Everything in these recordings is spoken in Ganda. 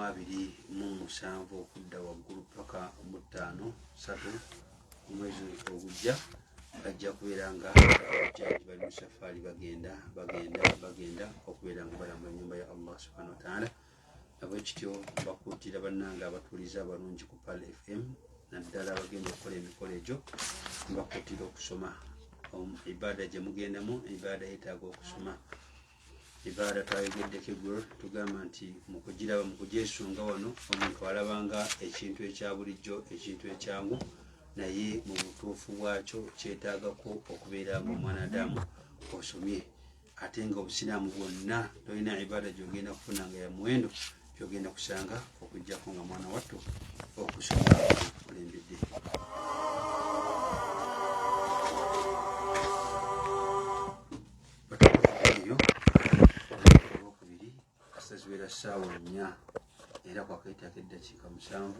2027 okudda waggulu paka mu 5 omwezi ogujja bajja kubeera nga abajjaji bali mu safaari bagenda okubeera nga balamba ennyumba ya Allah subhanahu wa ta'ala. Abwekityo bakuutira bannanga abatuuliza abalungi ku PAL FM naddala abagenda okukola emikolo egyo bakuutira okusoma ibaada gye mugendamu. Ibaada yeetaaga okusoma. Ibaada twayogeddeko eggulo tugamba nti mu kugyesunga wano omuntu alabanga ekintu ekya bulijjo, ekintu ekyangu, naye mu butuufu bwakyo kyetaagako okubeera nga omwanadamu osomye. Ate nga obusiraamu bwonna tolina ibaada gy'ogenda kufuna nga ya muwendo gy'ogenda kusanga okuggyako nga mwana wattu okusoma kulembedde. Zibeera ssaawa 4 era kwakaitaako eddakiika 7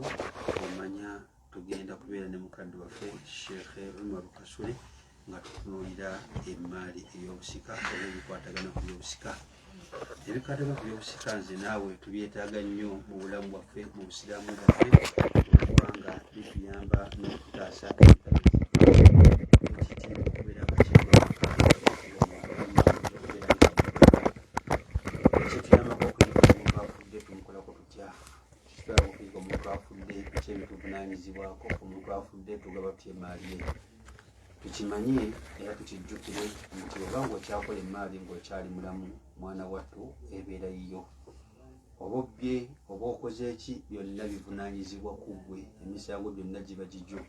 omanya tugenda kubeera ne mukadde waffe Sheikh Umar Kasule nga tutunuulira emmaali ey'obusika oba ebikwatagana ku byobusika. Ebikwatagana ku byobusika nze naawe tubyetaaga nnyo mu bulamu bwaffe, mu busiraamu bwaffe, kubanga bituyamba n'okutaasa ekyebitunanyizibwako omuntu afudde tugaba tutya emmaali ye. Tukimanye era tukijjukire nti oba ng'okyakola emmaali ng'okyali mulamu, mwana wattu ebeera yiyo. Oba obbye oba okoze eki, byonna bivunanyizibwa ku ggwe, emisango gyonna giba gigyo.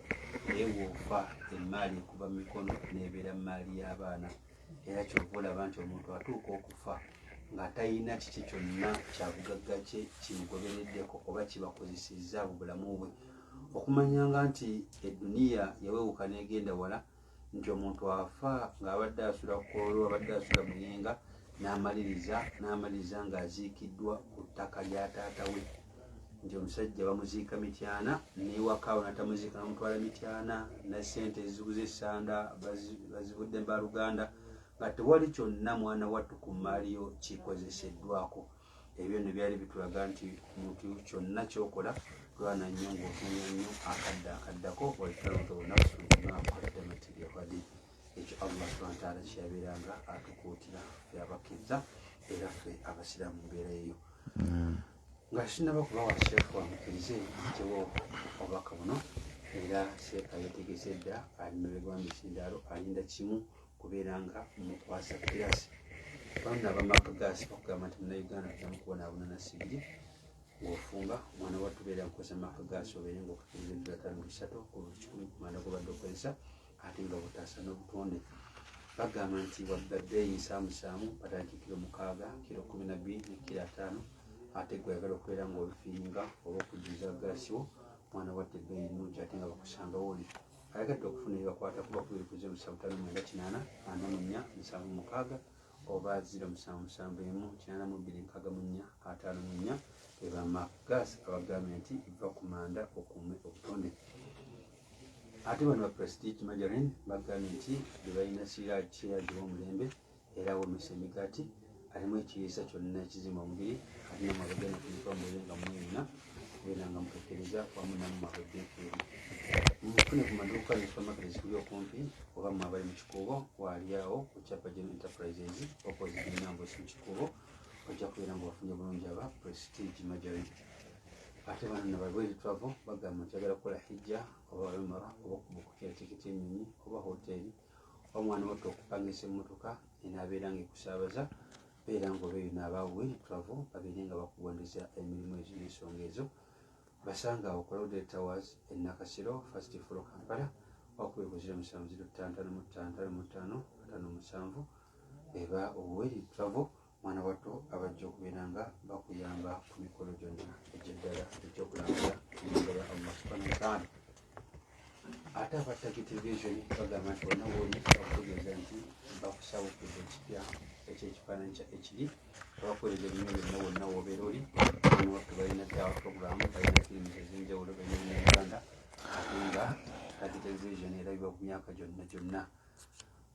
Naye bw'ofa emmaali ekuba mu mikono n'ebeera mmaali y'abaana. Era kyova olaba nti omuntu atuuka okufa nga talina kiki kyonna kyabugagga kye kimugobereddeko oba kibakozesezza mu bulamu bwe. Okumanyanga nti edduniya yawewuka n'egenda wala, nti omuntu afa ng'abadde asula kkoolo, abadde asula muyenga, n'amaliriza ng'aziikiddwa ku ttaka lya taata we. Nti omusajja bamuziika Mityana, n'ewaka awo natamuziika namutwala Mityana, na ssente eziguze essanda bazivudde mbaluganda, nga tewali kyonna mwana wattu ku mmaali yo kikozeseddwako. Ebyo ne byali bitulaga nti omuntu kyonna ky'okola lwana nnyo ng'otunya nnyo akaddako walitaloota olunaku tunaakaddamatiriwadi. Ekyo Allah subhanahu wa ta'ala kyabeeranga atukuutira ffe abakkiriza era ffe abasiraamu mbeera eyo. Nga sinaba kubawa sheekhu amukkirize ntewo obubaka buno, era sheekha yeetegese dda alimebegwa misindaalo alinda kimu kubeera nga mukwasa kirasi. Bonna abamakagaasi bakugamba nti munnayuganda tutamu kubonaabona na sigiri ng'ofunga omwana wattu beera nkozesa makagaasi obeere ng'okukkiriza $5 ku buli 100 kumanda gobadde okozesa, ate nga butaasa n'obutonde. Bagamba nti wabaddeeyi nsaamusaamu batandika kilo 6, kilo 12 ne kilo 5, ate gwe oyagala okubeera ng'olufiinga oba okujjuza gaasi wo, mwana wattu ebbeeyi nnungi ate nga bakusanga wooli. Ayagadde okufuna ebibakwata kuba 27544 oba 0771882454 eba makagaasi abagambye nti biva ku manda okuume obutonde. Ate bano ba Prestige Margarine bagambye nti bebalina siraagi w'omulembe era womesa emigaati, alimu ekiriisa kyonna ekizimba omubiri, ate namabagana kumipa mubeere nga mwena kubeera nga mukekereza wamu namu mabaddeekeeri. Mufune ku maduuka ne supermarket ezikuli okumpi oba mmwe abali mu Kikuubo waali awo ku Kyapa General Enterprises opposite n'Ambozi mu Kikuubo ojja kubeera ng'obafunye bulungi aba Prestige Margarine. Ate bano Nababwezi Travel bagamba nti oyagala kukola hijja oba umra oba okubukukira tikiti y'ennyonyi oba hoteeri oba mwana wattu okupangisa emmotoka enaabeera ng'ekusaabaza, beera ng'obeeyo n'Abawezi Travel babeere nga bakugondeza emirimu ezo n'ensonga ezo. Basanga awo Clouded Towers e Nakasero first floor Kampala wakubira ku 0755555557 eba Oweri Travel mwana wattu abajja okubeera nga bakuyamba ku mikolo gyonna egy'eddala ekyokulambula ennyumba ya Allah subhanahu wa ta'ala. Ate abattaki television bagamba nti bonna wooli bakutegeeza nti bakusawukidde ekipya ekyekifaananyi kya HD abakoleza ebintu byonna wonna w'obeera oli. Mwana wattu balina ddawa programu, balina firimu ez'enjawulo, balina Uganda ate nga Ttaki television erabibwa ku myaka gyonna.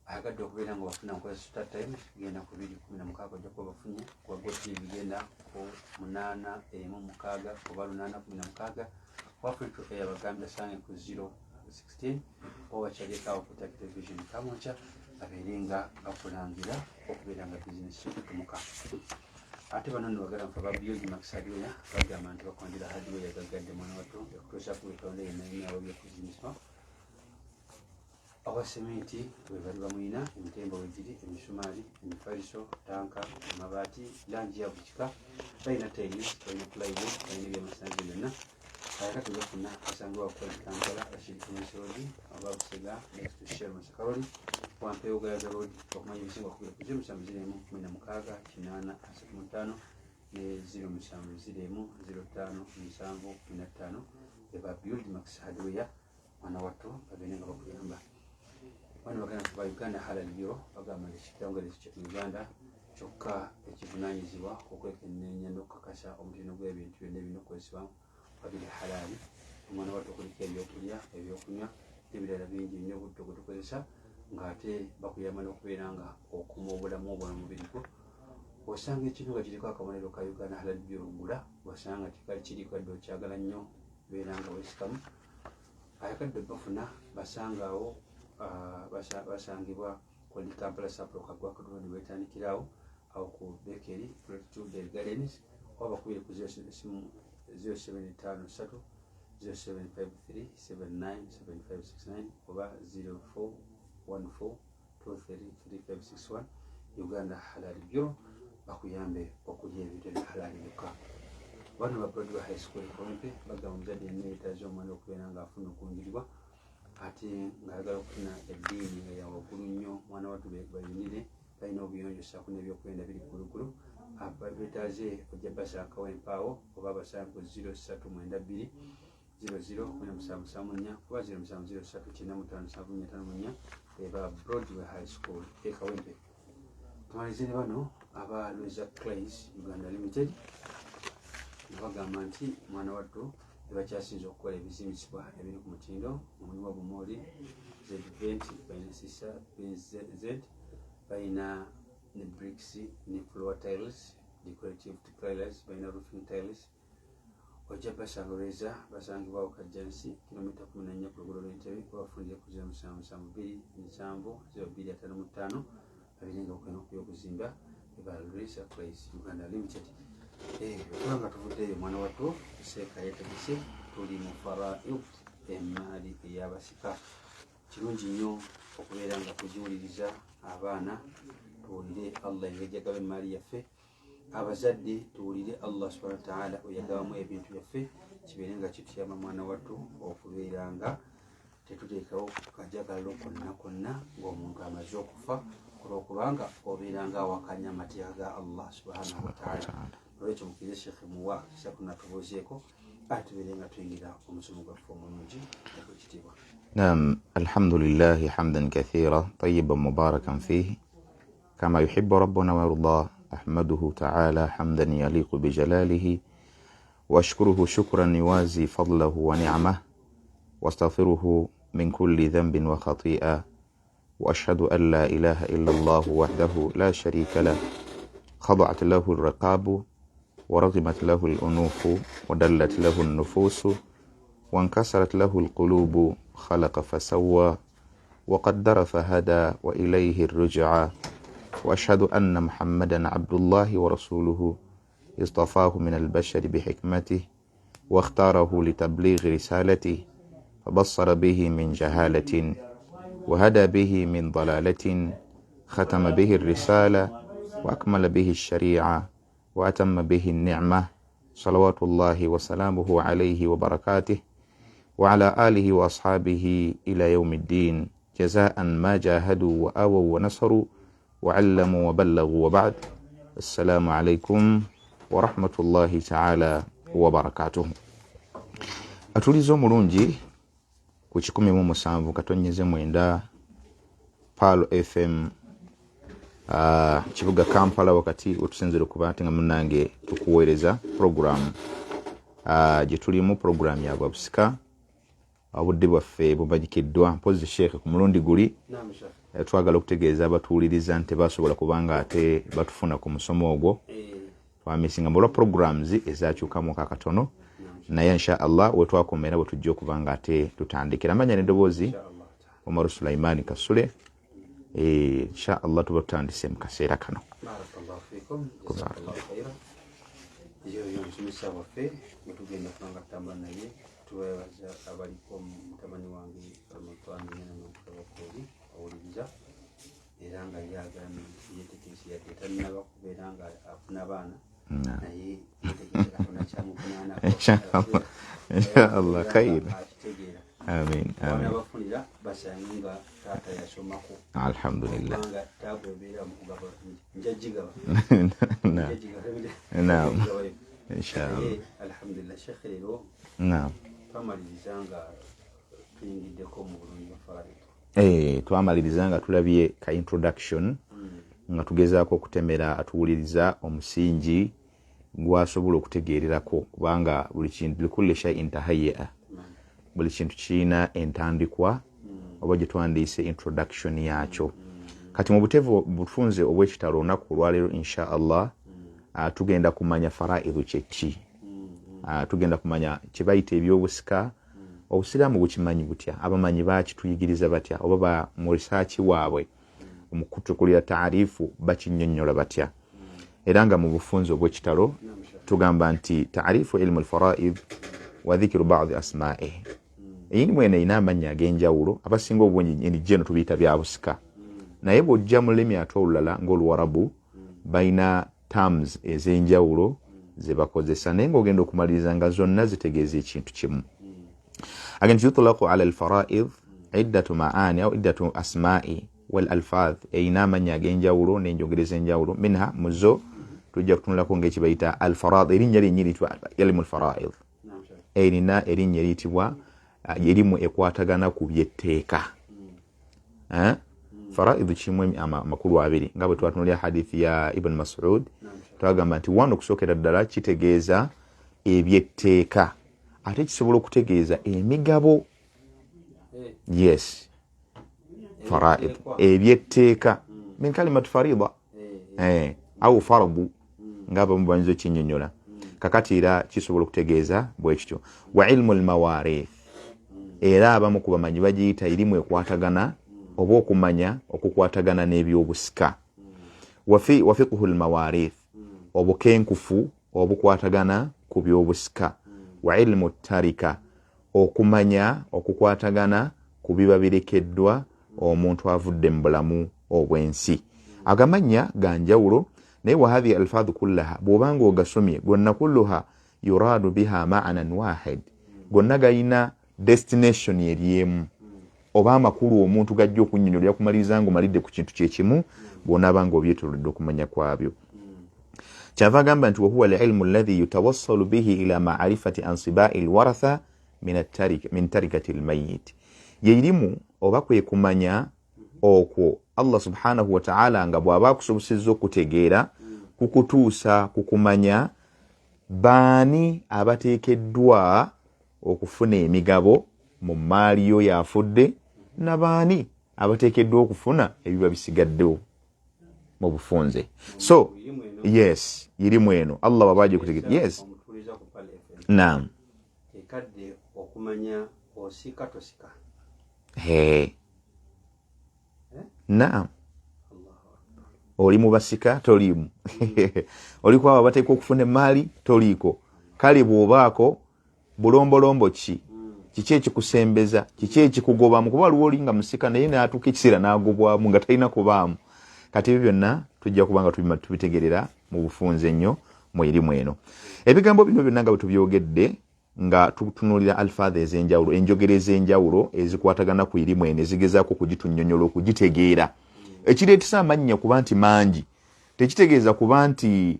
ayagadde okubeera nga bafuna nkozesa start time genda ku 2:16 ojja kuba bafunye kuba GoTV genda ku 8:16 oba 8:16 Africa Air bagambye asange ku 0:16 oba kyalekaawo ku Tech Television Kamwokya abeere nga akulangira okubeera nga bizinesi ekutumuka. Ate bano nibagala nfa ba Build Max Hardware bagamba nti bakondera hardware yagagadde mwana wattu ekutuusa ku bitonde yennabyabo by'ekuzimiswa awa sementi we bali bamwina emitembo wegiri emisumaali emifaliso tanka amabaati langi ya bukika balina tiles balina plywood balina ebyamasanyalaze byonna ayakati bafuna asangibwa kukola Kampala Ashiriki Road oba Busega next to Shell Masakaroli Wampeyo Gayaga Road okumanya ebisinga okubira ku 07:16:835 ne 07:05:715 eba Build Max Hardware mwana wattu babeere nga bakuyamba. Bano baganda kuba Uganda Halal Bureau bagamba ekitongole kya Uganda kyokka ekivunaanyizibwa okwekenneenya n'okukakasa omutindo gw'ebintu byonna ebinokozesebwa babiri halali omwana wattu okuliko ebyokulya ebyokunywa n'ebirala bingi nnyo obudde bwe tukozesa ng'ate bakuyamba n'okubeera nga okuuma obulamu obwa mubiri gwo. Osanga ekintu nga kiriko akabonero ka Uganda Halal Bureau gula wasanga tikali kiriko adde okyagala nnyo beera nga wesikamu ayakadde bafuna basangaawo basangibwa ku Kampala Sapro kagwa ku road wetandikirawo awo ku Bakery Fruit Gardens oba bakubire ku 0753 0753 797569 oba 0414 233 Uganda Halal Bureau bakuyambe okulya ebintu ebya halali byokka. Bano ba Broadway High School Kompe bagamba omuzadde yenna yeetaaze omwana okubeera ng'afuna okulungirirwa ate ng'ayagala okufuna eddiini nga yawaggulu nnyo mwana wattu bayinire balina obuyonjo ssaako n'ebyokwenda biri ggulugulu beetaaze ojja basaakawo empaawo oba basange ku 0392 00 oba 0703 eba Broadway High School Kawempe. Tumalize ne bano aba Loiza Clays Uganda Limited bagamba nti mwana wattu ebakyasinze okukola ebizimbisibwa ebiri ku mutindo omulimu obumoli Z20 balina sisa Z balina ne bricks ne floor tiles decorative tiles balina roofing tiles ojja basanga Loiza basangibwawo Kajjansi kilomita 14 ku luguudo lw'Entebbe babafundire ku 0772 abiringa okwena okuyokuzimba eba Loiza Clays Uganda Limited. Kubanga tuvuddeyo mwana wattu seeka yeetegese tuli mu faraid emaali ey'abasika kirungi nnyo okubeera nga kugiwuliriza abaana tuwulire Allah engeri gyagaba emaali yaffe abazadde tuwulire Allah subhanahu wa ta'ala oyagabamu ebintu byaffe kibeere nga kituyamba mwana wattu okubeera nga tetuteekawo kajagalalo konna ng'omuntu amaze okufa olwokubanga obeera nga awakanya amateeka ga Allah subhanahu wa ta'ala. Olwekyo mukirize Sheikh Muwa kisakuna tubuuzeeko atubeere nga tuyingira omusomo gwaffe omulungi ekitiibwa. نعم الحمد لله حمدا كثيرا طيبا مباركا فيه كما يحب ربنا ويرضى أحمده تعالى حمدا يليق بجلاله وأشكره شكرا يوازي فضله ونعمه واستغفره من كل ذنب وخطيئة وأشهد أن لا إله إلا الله وحده لا شريك له خضعت له الرقاب ورغمت له الأنوف ودلت له النفوس وانكسرت له القلوب خلق فسوى وقدر فهدى وإليه الرجعى وأشهد أن محمدا عبد الله ورسوله اصطفاه من البشر بحكمته واختاره لتبليغ رسالته فبصر به من جهالة وهدى به من ضلالة ختم به الرسالة وأكمل به الشريعة وأتم به النعمة صلوات الله وسلامه عليه وبركاته وعلى آله وأصحابه إلى يوم الدين جزاء ما جاهدوا وآووا ونصروا وعلموا وبلغوا. وبعد السلام عليكم ورحمة الله تعالى وبركاته. Atulizo mulungi ku 17 katonyeze mwenda Palo FM kibuga Kampala wakati otusinzira kuba ate nga munange tukuweereza program gye tulimu program ya babusika obudde bwaffe bubajikiddwa mpozi Sheikh ku mulundi guli twagala okutegeeza abatuwuliriza nti basobola kubanga ate batufuna ku musomo ogwo twamisinga mulwa programs ezakyukamu kakatono naye insha Allah we twakomera bwe tujja okubanga ate tutandikira amanya n'eddoboozi Omar Sulaiman Kasule insha Allah tuba tutandise mu kaseera kano. Barakallahu fikum, jazakallahu khairan. Iyo nsomesa waffe mutugenda kubanga tutambula naye tuwebaza abaliko mutabani wange Ramadhan n'omutawakoli awuliriza era nga yagambye yetegereza yadde tannaba kubeera nga afuna abaana naye yetegereza Katonda kyamuvunaana insha Allah khair. Amin amin. Abafunira basange nga taata yasomako alhamdulillah nga tagobeera mu kugaba njagigaba naam inshallah alhamdulillah Sheikh lero naam twamaliriza nga tuyingiddeko mu bulungi bafaali twamaliriza nga tulabye ka introduction nga tugezaako okutemera atuwuliriza omusingi gwasobola okutegeererako kubanga buli kintu likulli shay'in tahayya buli kintu kiina entandikwa oba gye twandiise introduction yakyo kati mu buteevu bufunze obw'ekitalo olunaku olwaleero insha Allah tugenda kumanya faraidhu kyeki tugenda kumanya kye bayita ebyobusika obusiraamu bukimanyi butya abamanyi bakituyigiriza batya oba mu risaaki waabwe mu kutukulira taarifu bakinnyonnyola batya era nga mu bufunze obw'ekitalo tugamba nti taarifu ilmu alfaraid wa dhikru ba'd asma'ih eyini ene ina amanya ag'enjawulo abasinga obungi eno tubiyita bya busika naye bw'ojja mu lulimi ate olulala ng'oluwarabu bayina terms ez'enjawulo ze bakozesa naye ng'ogenda okumaliriza nga zonna zitegeeza ekintu kimu. Again yutlaqu ala alfaraid iddatu maani au iddatu asma'i wal alfaz eyina amanya ag'enjawulo n'enjogereza enjawulo minha muzo tujja kutunulako ng'ekibayita alfaraid erinnya lyennyini liyitibwa ilmu alfaraid erina erinnya eriyitibwa erimu ekwatagana ku byetteeka faraidhu kimu amakulu abiri nga bwe twatunulya hadithi ya Ibn Mas'ud twagamba nti wano okusookera ddala kitegeeza ebyetteeka ate kisobola okutegeeza emigabo yes faraid ebyetteeka min kalimatu farida au fardu ng'abamu banyiza ekinnyonnyola kakati era kisobola okutegeeza bwe kityo wa ilmu almawarith era abamu ku bamanyi bagiyita erimu ekwatagana oba okumanya okukwatagana n'ebyobusika wa fiqhu almawarith obukenkufu obukwatagana ku byobusika wa ilmu tarika okumanya okukwatagana ku biba birekeddwa omuntu avudde mu bulamu obw'ensi agamanya ganjawulo naye wa hadhihi alfadhu kullaha bw'obanga ogasomye gonna kulluha yuradu biha ma'nan wahid gonna gayina destination eriemu oba amakulu omuntu gajja okunnyonnyola kumaliriza nga omalidde ku kintu kyekimu bw'onaaba nga obyetolodde okumanya kwabyo kyava agamba nti wahuwa alilmu alladhi yutawassalu bihi ila ma'rifati ansibai alwaratha min tarikati almayit ye irimu oba kwe kumanya okwo Allah subhanahu wa ta'ala nga bw'aba akusobosezza okutegeera kukutuusa kukumanya baani abateekeddwa okufuna emigabo mu maali yo yafudde na baani abateekeddwa okufuna ebiba bisigaddewo mu bufunze so yes irimu eno Allah babaje kutegeera yes naam ekadde okumanya osika tosika naam oli mu basika tolimu oliko abo bateekwa okufuna emaali toliko kale bw'obaako bulombolombo kiki ekikusembeza kiki ekikugobamu kuba waliwo olinga musika naye n'atuuka ekiseera n'agobwamu nga talina kubaamu kati ebyo byonna tujja kubanga tubitegerera mu bufunze ennyo mu erimu eno ebigambo bino byonna nga bwe tubyogedde nga tutunuulira alfaadha ez'enjawulo enjogera ez'enjawulo ezikwatagana ku erimu eno ezigezaako okugitunnyonnyola okugitegeera ekireetesa amannya kuba nti mangi tekitegeeza kuba nti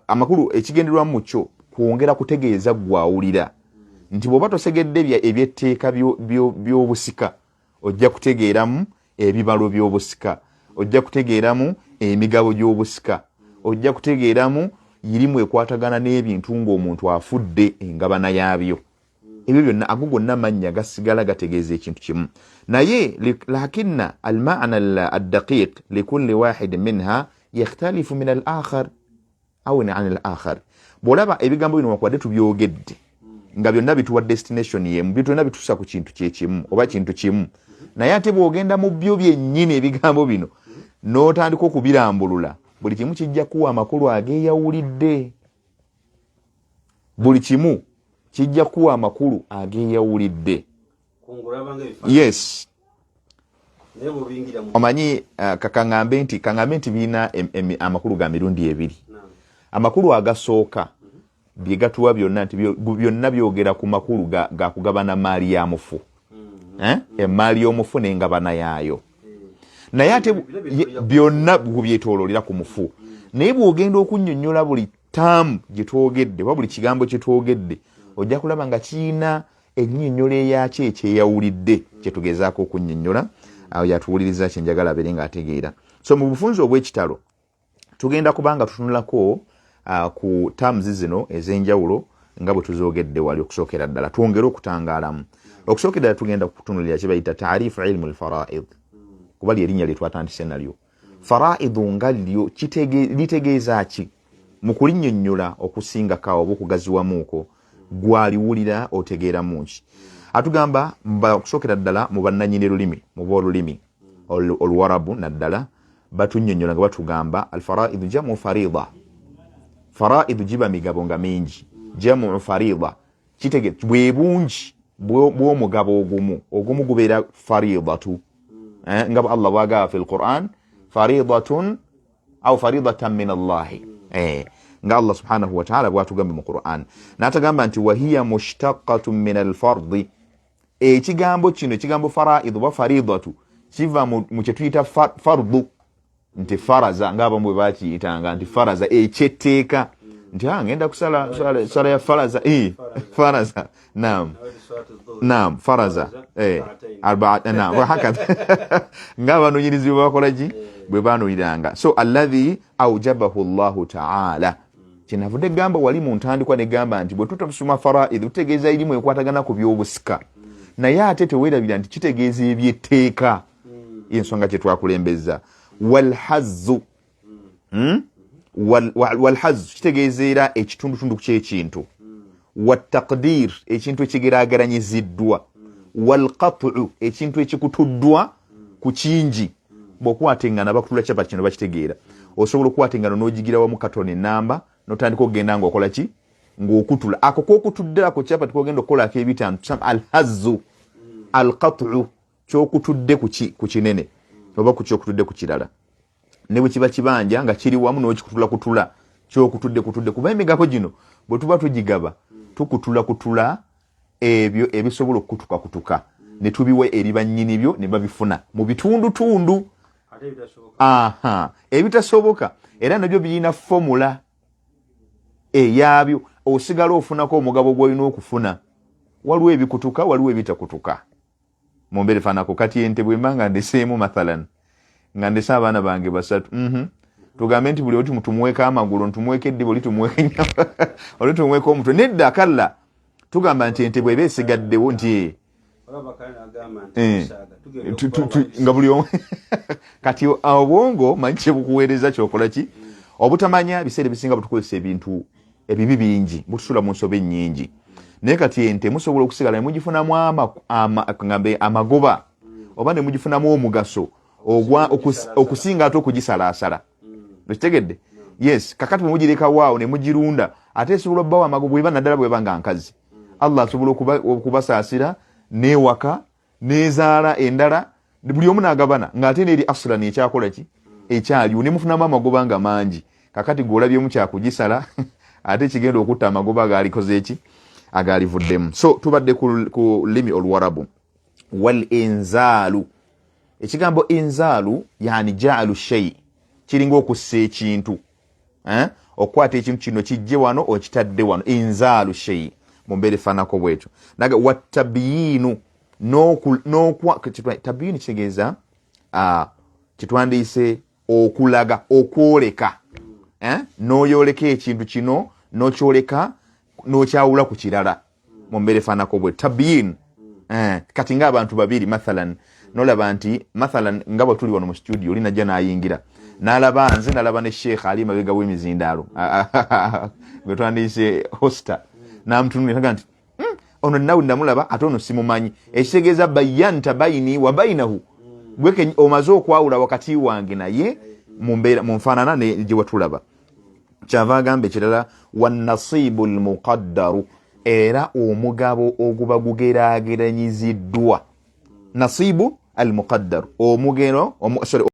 amakulu ekigenderwamu mu kyo kwongera kutegeeza gwawulira nti bw'oba tosegedde ebyetteeka by'obusika ojja kutegeeramu ebibalo by'obusika ojja kutegeeramu emigabo gy'obusika ojja kutegeeramu irimu ekwatagana n'ebintu ng'omuntu afudde engabana yaabyo ebyo byonna ago gonna mannya gasigala gategeeza ekintu kimu naye lakinna almaana addaqiq likulli wahid minha yakhtalifu min al-akhar aw an al-akhar bolaba ebigambo bino wakwadde tubyogedde nga byonna bituwa destination yemu byonna bitusa ku kintu kyekimu oba kintu kimu naye ate bwogenda mu byo byennyini ebigambo bino n'otandika okubirambulula buli kimu kijja kuwa amakulu ageeyawulidde buli kimu kijja kuwa amakulu ageeyawulidde yes omanyi kaŋŋambe nti birina amakulu ga mirundi ebiri amakulu agasooka bye gatuwa byonna nti byonna byogera ku makulu ga kugabana maali ya mufu emaali y'omufu n'engabana yaayo naye ate byonna byetooloolera ku mufu naye bw'ogenda okunnyonnyola buli taamu gye twogedde oba buli kigambo kye twogedde ojja kulaba nga kirina ennyonnyola eyakyo ekyeyawulidde kye tugezaako okunnyonnyola awo yatuwuliriza kyenjagala abeere ng'ategeera so mu bufunze obw'ekitalo tugenda kubanga tutunulako ku taamuzi zino ez'enjawulo nga bwe tuzoogedde wali okusookera ddala twongere okutangaalamu okusookera ddala tugenda kutunulira kye bayita taarifu ilmu al-fara'id kuba lyerinnya lye twatandise nalyo faraidu nga lyo litegeeza ki mu kulinnyonnyola okusingako oba okugaziwamuuko gwaliwulira otegeeramu ki atugamba okusookera ddala mu bannannyini lulimi mu b'olulimi oluwarabu naddala batunnyonnyola nga batugamba alfaraidu jamu farida faraidu giba migabo nga mingi jamu farida bwe bungi bw'omugabo ogumu gubeera faridatu nga Allah bwagamba fi al-Qur'an faridatun aw faridatan min Allah nga Allah subhanahu wa ta'ala bwatugamba mu Qur'an n'atagamba nti wahiya mushtaqatun min al-fard ekigambo kino ekigambo faraidu ba faridatu kiva mu kye tuyita fardu nti faraza ng'abamu bwe bakiyitanga nti faraza ekyetteeka nti ngenda kusala sala ya faraza faraza naam faraza arba'a naam hakadha ng'abanoonyerezi bwe bakola ki bwe banoonyiranga so alladhi awjabahu Allahu ta'ala kinavudde gamba wali mu ntandikwa ne gamba nti bwe tutasoma faraidu tutegeeza erimu ekwatagana ku by'obusika naye ate teweerabira nti kitegeeza ebyetteeka ensonga kye twakulembeza walhazzu walhazzu kitegeezeera ekitundutundu ky'ekintu wattaqdir ekintu ekigeraageranyiziddwa walqat'u ekintu ekikutuddwa ku kingi bw'okwatengana bakutula kyapa kino bakitegeera osobola okwatengana n'ogigira wamu katoni enamba n'otandika okugenda ng'okola ki ng'okutula ako k'okutudde ako kyapa tikogenda okukolako ebitaano alhazzu alqat'u kyokutudde ku kinene oba ku kyokutudde ku kirala ne bwe kiba kibanja nga kiri wamu n'okikutula kyokutudde kuba emigabo gino bwe tuba tugigaba tukutula ebyo ebisobola okukutuka ne tubiwe eri bannyini byo ne babifuna mu bitundutundu ebitasoboka era nabyo birina formula eyabyo osigala ofunako omugabo gw'olina okufuna waliwo ebikutuka waliwo ebitakutuka mu mbeera efaanako kati ente bwemba nga ndeseemu mathalan nga ndese abaana bange basatu tugambe nti buli oti tumuweeko amagulu ntumuweeko eddiba oli tumuweeko ennyama oli tumuweeko omutwe nedda kalla tugamba nti ente bweba esigaddewo nti nga buli omu kati obwongo manyi kyebukuweereza kyokola ki obutamanya biseera ebisinga butukozesa ebintu ebibi bingi butusula mu nsobe ennyingi naye kati ente musobola okusigala ne mugifunamu amagoba oba ne mugifunamu omugaso okusinga ate okugisalaasala ekitegedde yes kakati mugireka waawo ne mugirunda ate esobola obbawo amagoba bweba naddala bweba nga nkazi Allah asobola okubasaasira n'ewaka n'ezaala endala buli omu n'agabana ng'ate n'eri asula ekyakola ki ekyaliwo ne mufunamu amagoba nga mangi kakati gw'olabyemu kyakugisala ate kigenda okutta amagoba agaalikoze eki agaalivuddemu so tubadde ku limi oluwarabu wal inzaalu ekigambo inzaalu yani jaalu shay kiringa okussa ekintu okukwata ekintu kino kijje wano okitadde wano inzaalu shay mu mbeera efaanako bwetyo naga wattabyinu tabyinu kitegeeza kitwandiise okulaga okwoleka n'oyoleka ekintu kino n'okyoleka n'okyawula ku kirala mumbere fanako bwe tabyin kati nga abantu babiri mathalan nolaba nti mathalan nga bwe tuli wano mu studio linajja nayingira nalaba nze nalaba ne Sheikh Ali mabega w'emizindaalo gwe twandiyise hosta namtunulira nga nti ono nawe ndamulaba ate ono simumanyi ekitegeeza bayanta baini wa bainahu gweke omaze okwawula wakati wange naye munfaanana ne gye watulaba kyava agamba ekirala wannasibu lmuqaddaru era omugabo oguba gugeraageranyiziddwa nasibu almuqaddaru omugero